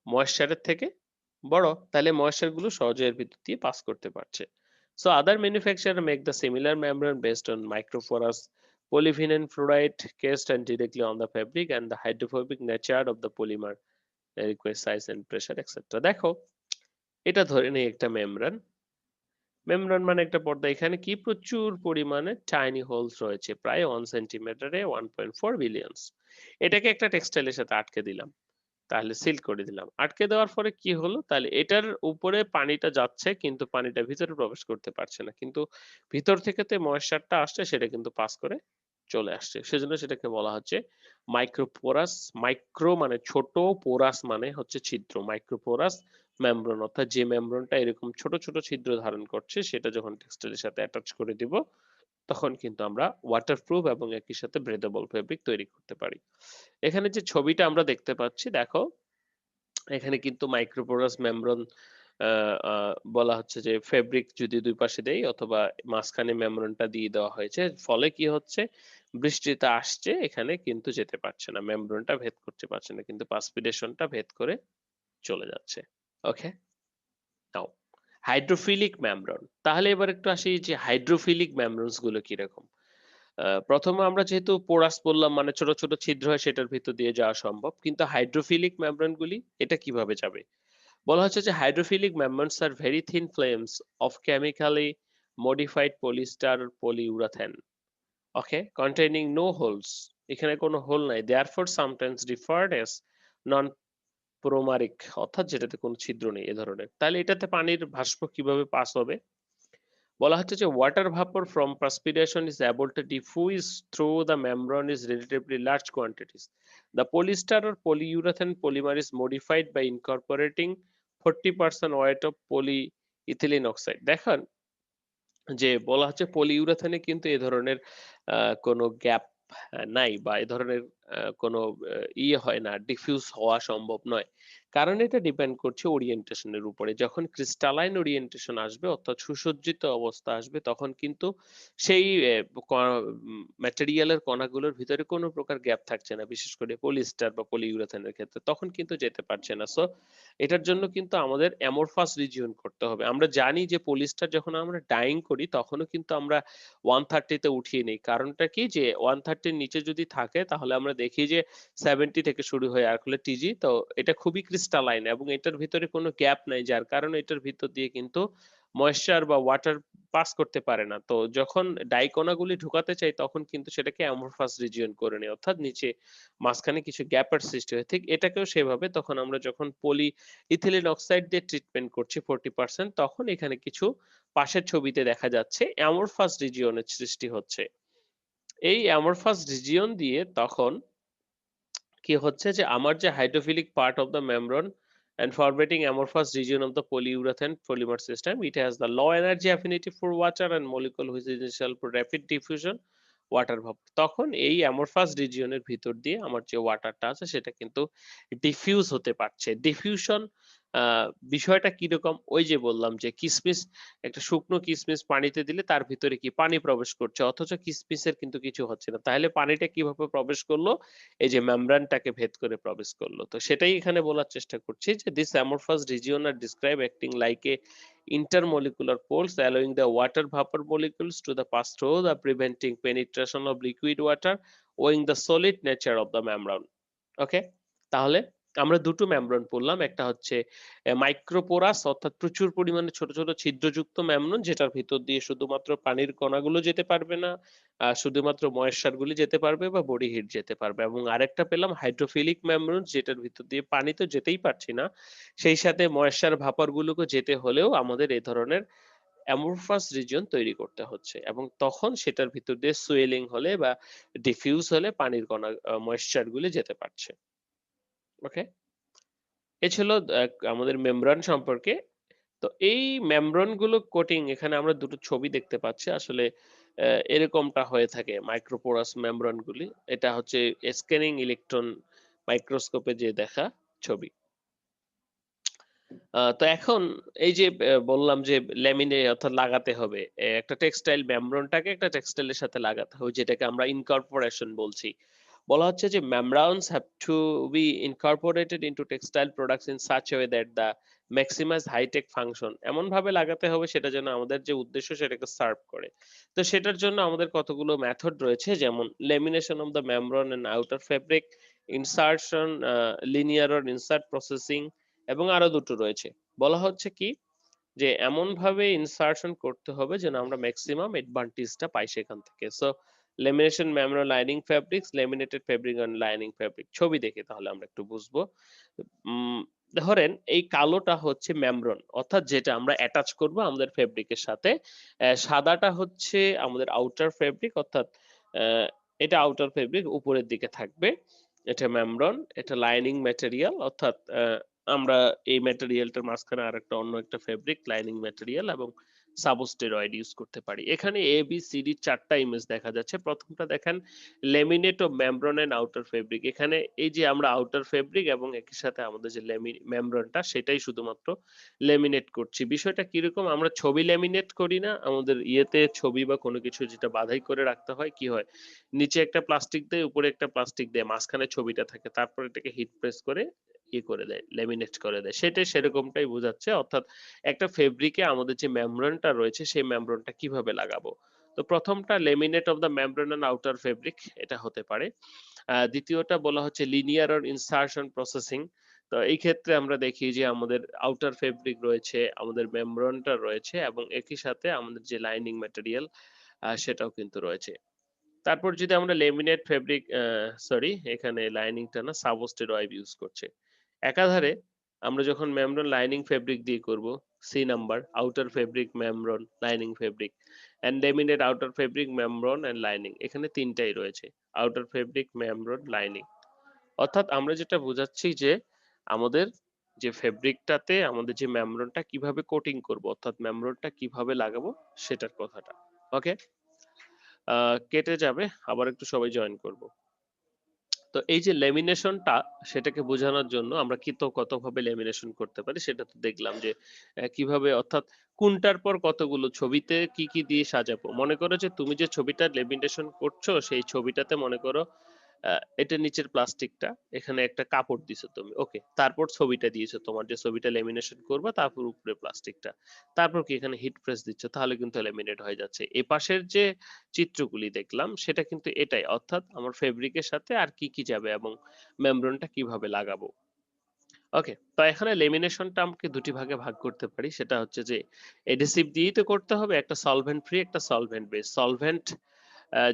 ময়েশ্চারের থেকে বড়। তাহলে ময়েশ্চার গুলো সহজে এর ভিতর দিয়ে পাস করতে পারছে। So other manufacturer make the similar membrane based on microporous polyvinyl fluoride cast and directly on the fabric, and the hydrophobic nature of the polymer requires size and pressure etc. দেখো, এটা ধরে নেই একটা membrane. Membrane মানে একটা পর্দা। এখানে কি প্রচুর পরিমাণে টাইনি হোলস রয়েছে, প্রায় 1 সেন্টিমিটারে 1.4 বিলিয়নস। এটাকে একটা টেক্সটাইলের সাথে আটকে দিলাম, তাহলে সিল করে দিলাম। আটকে দেওয়ার পরে কি হলো? তাহলে এটার উপরে পানিটা যাচ্ছে কিন্তু পানিটা ভিতরে প্রবেশ করতে পারছে না। কিন্তু ভিতর থেকে যে ময়েশ্চারটা আসছে সেটা কিন্তু পাস করে চলে আসছে। সেজন্য সেটাকে বলা হচ্ছে মাইক্রোপোরাস। মাইক্রো মানে ছোট, পোরাস মানে হচ্ছে ছিদ্র। মাইক্রোপোরাস মেমব্রেন, অর্থাৎ যে মেমব্রেনটা এরকম ছোট ছোট ছিদ্র ধারণ করছে সেটা যখন টেক্সটাইলের সাথে অ্যাটাচ করে দিব তখন কিন্তু আমরা ওয়াটারপ্রুফ এবং একই সাথে ব্রেথেবল ফেব্রিক তৈরি করতে পারি। এখানে যে ছবিটা আমরা দেখতে পাচ্ছি দেখো, এখানে কিন্তু মাইক্রোপোরাস মেমব্রেন বলা হচ্ছে যে ফেব্রিক যদি দুই পাশে দেই অথবা মাঝখানে মেমব্রেনটা দিয়ে দেওয়া হয়েছে, ফলে কি হচ্ছে, বৃষ্টিতে আসছে এখানে কিন্তু যেতে পারছে না, মেমব্রেনটা ভেদ করতে পারছে না, কিন্তু পাসপিরেশনটা ভেদ করে চলে যাচ্ছে। ওকে, নাও হাইড্রোফিলিক মেমব্রেন। তাহলে এবার একটু আসি যে হাইড্রোফিলিক মেমব্রেনস গুলো কিরকম। প্রথমে আমরা যেহেতু পোরাস বললাম মানে ছোট ছোট ছিদ্র হয় সেটার ভিতর দিয়ে যাওয়া সম্ভব, কিন্তু হাইড্রোফিলিক মেমব্রেন গুলি এটা কিভাবে যাবে? বলা হচ্ছে যে hydrophilic membranes are very thin films of chemically modified polyester polyurethane, okay, containing no holes. এখানে কোনো হোল নাই, therefore sometimes referred as non poromeric, অর্থাৎ যেটাতে কোনো ছিদ্র নেই এ ধরনের। তাহলে এটাতে পানির ভাষ্প কিভাবে পাস হবে? বলা হচ্ছে যে water vapour from perspiration is able to diffuse through the membrane is relatively large quantities. The polyester or polyurethane polymer is modified by incorporating 40% weight of polyethylene oxide। দেখেন যে বলা হচ্ছে পলিইউরেথেনে কিন্তু এ ধরনের কোনো গ্যাপ নাই বা এ ধরনের কোনো ইয়ে হয় না, ডিফিউজ হওয়া সম্ভব নয়। কারণ এটা ডিপেন্ড করছে ওরিয়েন্টেশনের উপরে। যখন ক্রিস্টালাইন ওরিয়েন্টেশন আসবে অর্থাৎ সুসজ্জিত অবস্থা আসবে তখন কিন্তু সেই ম্যাটেরিয়ালের কণাগুলোর ভিতরে কোনো প্রকার গ্যাপ থাকছে না, বিশেষ করে পলিস্টার বা পলিইউরেথেনের ক্ষেত্রে তখন কিন্তু যেতে পারছে না। সো এটার জন্য কিন্তু আমাদের অ্যামরফাস রিজিয়ন করতে হবে। আমরা জানি যে পলিস্টার যখন আমরা ডাইং করি তখনও কিন্তু আমরা 130 তে উঠিয়ে নেই। কারণটা কি? যে 130 এর নিচে যদি থাকে তাহলে আমরা দেখি যে 70 থেকে শুরু হয় আসলে টিজি। তো এটা খুবই ক্রিস্টালাইন এবং এটার ভিতরে কোনো গ্যাপ নাই, যার কারণে এটার ভিতর দিয়ে কিন্তু ময়েশ্চার বা ওয়াটার পাস করতে পারে না। তো যখন ডাই কণাগুলি ঢুকাতে চাই তখন কিন্তু সেটাকে অ্যামরফাস রিজিয়ন করে নেই। অর্থাৎ নিচে মাঝখানে কিছু গ্যাপের সৃষ্টি হয়। ঠিক এটাকেও সেভাবে তখন আমরা যখন পলি ইথিলিন অক্সাইড দিয়ে ট্রিটমেন্ট করছি 40% তখন এখানে কিছু পাশের ছবিতে দেখা যাচ্ছে অ্যামরফাস রিজিয়ন এর সৃষ্টি হচ্ছে। এই অ্যামরফাস রিজিয়ন দিয়ে তখন কি হচ্ছে যে আমার যে hydrophilic part of the membrane and forbidding amorphous region of the polyurethane polymer system, it has the low energy affinity for water and molecule which is essential for rapid diffusion water ভাপ। তখন এই amorphous রিজিয়নের ভিতর দিয়ে আমার যে ওয়াটারটা আছে সেটা কিন্তু ডিফিউজ হতে পারছে। ডিফিউশন বিষয়টা কিরকম? ওই যে বললাম যে কিসমিস, একটা শুকনো কিসমিস পানিতে দিলে তার ভিতরে কি পানি প্রবেশ করছে অথচ কিসমিসের কিন্তু কিছু হচ্ছে না। তাহলে পানিটা কিভাবে প্রবেশ করলো? এই যে মেমব্রেনটাকে ভেদ করে প্রবেশ করলো। তো সেটাই এখানে বলার চেষ্টা করছি যে this amorphous region are described acting like a intermolecular pores allowing the water vapor molecules to the pass through the preventing penetration of liquid water owing the solid nature of the membrane. ওকে? তাহলে আমরা দুটো membrane পড়লাম। একটা হচ্ছে microporous অর্থাৎ প্রচুর পরিমাণে ছোট, ছোট ছিদ্রযুক্ত মেমব্রেন যেটার ভিতর দিয়ে শুধুমাত্র পানির কণাগুলো যেতে পারবে না, শুধুমাত্র ময়েশ্চার গুলি যেতে পারবে বা বডি হিট যেতে পারবে। এবং আরেকটা পেলাম হাইড্রোফিলিক মেমব্রেন যেটার ভিতর দিয়ে পানি তো যেতেই পারছি না। সেই সাথে ময়েশ্চার ভাপর গুলোকে যেতে হলেও আমাদের এ ধরনের অ্যামরফাস রিজিয়ন তৈরি করতে হচ্ছে এবং তখন সেটার ভিতর দিয়ে সুয়েলিং হলে বা ডিফিউজ হলে পানির কণা ময়েশ্চার গুলি যেতে পারছে। ওকে? এ ছিল আমাদের মেমব্রেন সম্পর্কে। তো এই মেমব্রেন গুলো কোটিং এখানে আমরা দুটো ছবি দেখতে পাচ্ছি। আসলে এরকমটা হয়ে থাকে মাইক্রোপোরাস মেমব্রেন গুলি। এটা হচ্ছে স্ক্যানিং ইলেকট্রন মাইক্রোস্কোপে যে দেখা ছবি। তো এখন এই যে বললাম যে ল্যামিনে অর্থাৎ লাগাতে হবে। একটা টেক্সটাইল মেমব্রেনটাকে একটা টেক্সটাইলের সাথে লাগাতে হবে যেটাকে আমরা ইনকর্পোরেশন বলছি। বলা হচ্ছে যে membranes have to be incorporated into textile products in such a way that the maximize high tech function এমন ভাবে লাগাতে হবে সেটা যেন আমাদের যে উদ্দেশ্য সেটাকে সার্ভ করে। তো সেটার জন্য আমাদের কতগুলো মেথড রয়েছে যেমন lamination of the membrane and outer fabric, insertion, linear or insert processing এবং আরো দুটো রয়েছে। বলা হচ্ছে কি যে এমনভাবে ইনসার্শন করতে হবে যেন আমরা ম্যাক্সিমাম অ্যাডভান্টেজটা পাই সেখান থেকে। So lamination membrane lining fabrics, laminated fabric and lining fabric. ছবি দেখে তাহলে আমরা একটু বুঝবো। উম ধরেন এই কালোটা হচ্ছে মেমব্রেন অর্থাৎ যেটা আমরা অ্যাটাচ করব আমাদের ফেব্রিকের সাথে। সাদাটা হচ্ছে আমাদের আউটার ফেব্রিক অর্থাৎ এটা আউটার ফেব্রিক উপরের দিকে থাকবে। এটা মেমব্রেন, এটা লাইনিং ম্যাটেরিয়াল অর্থাৎ আমরা এই ম্যাটেরিয়ালটার মাঝখানে আরেকটা অন্য একটা ফেব্রিক লাইনিং ম্যাটেরিয়াল এবং সাবস্টেরয়েড ইউজ করতে পারি। এখানে এ বি সি ডি ৪ টা ইমেজ দেখা যাচ্ছে। প্রথমটা দেখেন লেমিনেট ও মেমব্রেন এন্ড আউটার ফেব্রিক। এখানে এই যে আমরা আউটার ফেব্রিক এবং একই সাথে আমাদের যে মেমব্রেনটা সেটাই শুধুমাত্র লেমিনেট করছি। বিষয়টা কিরকম? আমরা ছবি লেমিনেট করি না? আমাদের ইয়েতে ছবি বা কোনো কিছু যেটা বাঁধাই করে রাখতে হয় কি হয়? নিচে একটা প্লাস্টিক দেয়, উপরে একটা প্লাস্টিক দেয়, মাঝখানে ছবিটা থাকে। তারপর এটাকে হিট প্রেস করে করে দেয়, লেমিনেট করে দেয়। সেটাই সেরকমটাই বোঝাচ্ছে। অর্থাৎ একটা ফেব্রিকে আমাদের যে মেমব্রেনটা রয়েছে সেই মেমব্রেনটা কিভাবে লাগাবো? তো প্রথমটা laminate of the membrane and outer fabric এটা হতে পারে। দ্বিতীয়টা বলা হচ্ছে লিনিয়ার অর ইনসার্শন প্রসেসিং। তো এই ক্ষেত্রে আমরা দেখি যে আমাদের আউটার ফেব্রিক রয়েছে, আমাদের মেমব্রেনটা রয়েছে এবং একই সাথে আমাদের যে লাইনিং ম্যাটেরিয়াল সেটাও কিন্তু রয়েছে। তারপর যদি আমরা লেমিনেট ফেব্রিক সরি এখানে লাইনিংটা না সাবস্টেরয়েড ইউজ করছে। একাধারে আমরা যখন মেমব্রেন লাইনিং ফেব্রিক দিয়ে করব C number outer fabric membrane lining fabric and laminate outer fabric membrane and lining এখানে তিনটাই রয়েছে আউটার ফেব্রিক মেমব্রেন লাইনিং অর্থাৎ আমরা যেটা বোঝাচ্ছি যে আমাদের যে ফেব্রিকটাতে আমাদের যে মেমব্রেনটা কিভাবে কোটিং করব অর্থাৎ মেমব্রেনটা কিভাবে লাগাবো সেটার কথাটা ওকে কেটে যাবে আবার একটু সবাই জয়েন করব তো এই যে লেমিনেশনটা সেটাকে বোঝানোর জন্য আমরা কি তো কতভাবে লেমিনেশন করতে পারি সেটা তো দেখলাম যে কিভাবে অর্থাৎ কোনটার পর কতগুলো ছবিতে কি কি দিয়ে সাজাবো মনে করো যে তুমি যে ছবিটা লেমিনেশন করছো সেই ছবিটাতে মনে করো এটা নিচের প্লাস্টিকটা এখানে একটা কাপড় দিছো তুমি ওকে তারপর ছবিটা দিয়েছো তোমার যে ছবিটা লেমিনেশন করবা তারপর উপরে প্লাস্টিকটা তারপর কি এখানে হিট প্রেস দিচ্ছ তাহলে কিন্তু লেমিনেট হয়ে যাচ্ছে এ পাশের যে চিত্রগুলি দেখলাম সেটা কিন্তু এটাই অর্থাৎ আমার ফেব্রিকের সাথে আর কি কি যাবে এবং মেমব্রেনটা কিভাবে লাগাবো ওকে। তো এখানে লেমিনেশনটা আমাকে ২ টি ভাগে ভাগ করতে পারি। সেটা হচ্ছে যে এডহেসিভ দিয়েই তো করতে হবে। একটা সলভেন্ট ফ্রি, একটা সলভেন্ট বেস। সলভেন্ট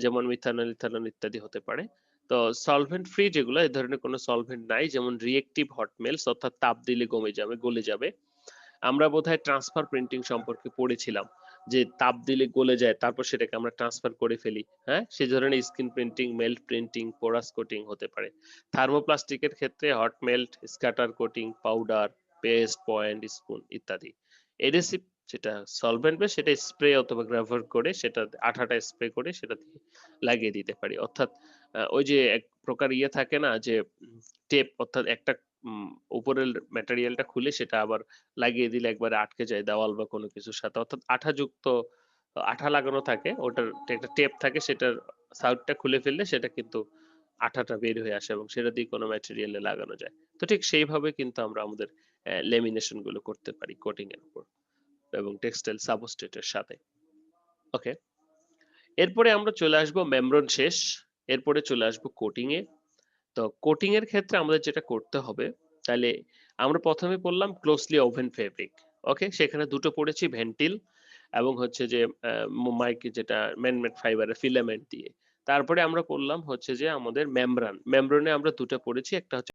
যেমন মিথানল, ইথানল ইত্যাদি হতে পারে। তো সলভেন্ট ফ্রি যেগুলো, এই ধরনের কোনো সলভেন্ট নাই। যেমন রিঅ্যাক্টিভ হট মেলস অর্থাৎ তাপ দিলে গলে যাবে। আমরা বোধহয় ট্রান্সফার প্রিন্টিং সম্পর্কে পড়েছিলাম। যে তাপ দিলে গলে যায়, তারপর সেটাকে আমরা ট্রান্সফার করে ফেলি। হ্যাঁ? সে ধরনের screen printing, melt printing, porous coating হতে পারে। থার্মোপ্লাস্টিকের ক্ষেত্রে hot melt, scatter coating, powder, paste, point, spun ইত্যাদি। এডহেসিভ যেটা সলভেন্ট বেস সেটা স্প্রে অথবা গ্রাভার করে সেটা আঠাটা স্প্রে করে সেটা দিয়ে লাগিয়ে দিতে পারি। অর্থাৎ ওই যে এক প্রকার ইয়ে থাকে না যে টেপ, অর্থাৎ একটা উম উপরের ম্যাটেরিয়ালটা খুলে সেটা আবার লাগিয়ে দিলে একবারে আটকে যায় দেওয়াল বা কোনো কিছুর সাথে। অর্থাৎ আঠাযুক্ত আঠা লাগানো থাকে। ওটার একটা টেপ থাকে, সেটার সাইডটা খুলে ফেললে সেটা কিন্তু আঠাটা বের হয়ে আসে এবং সেটা দিয়ে কোনো ম্যাটেরিয়ালে লাগানো যায়। তো ঠিক সেইভাবে কিন্তু আমরা আমাদের লেমিনেশন গুলো করতে পারি কোটিং এর উপর এবং টেক্সটাইল সাবস্ট্রেট এর সাথে। ওকে। এরপরে আমরা চলে আসবো মেমব্রেন শেষ। এরপরে চলে আসবো কোটিং এ। তো কোটিং এর ক্ষেত্রে আমাদের যেটা করতে হবে, তাহলে আমরা ১ম এ পড়লাম ক্লোজলি ওভেন ফেব্রিক। ওকে? সেখানে ২ টো পড়েছি ভেন্টিল এবং হচ্ছে যে মাইক যেটা ম্যান মেড ফাইবারের ফিলামেন্ট দিয়ে। তারপরে আমরা পড়লাম হচ্ছে যে আমাদের মেমব্রেন। মেমব্রেন এ আমরা ২ টা পড়েছি। একটা হচ্ছে